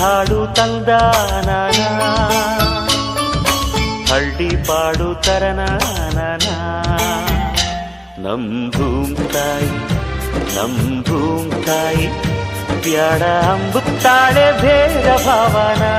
ಹಾಡು ತಂದಾನ ಹಳ್ಳಿ ಪಾಡು ತರನಾನ ನಮ್ ಭೂಮ್ ತಾಯಿ ಬ್ಯಾಡ ಅಂಬುತ್ತಾಳೆ ಭೇದ ಭಾವನಾ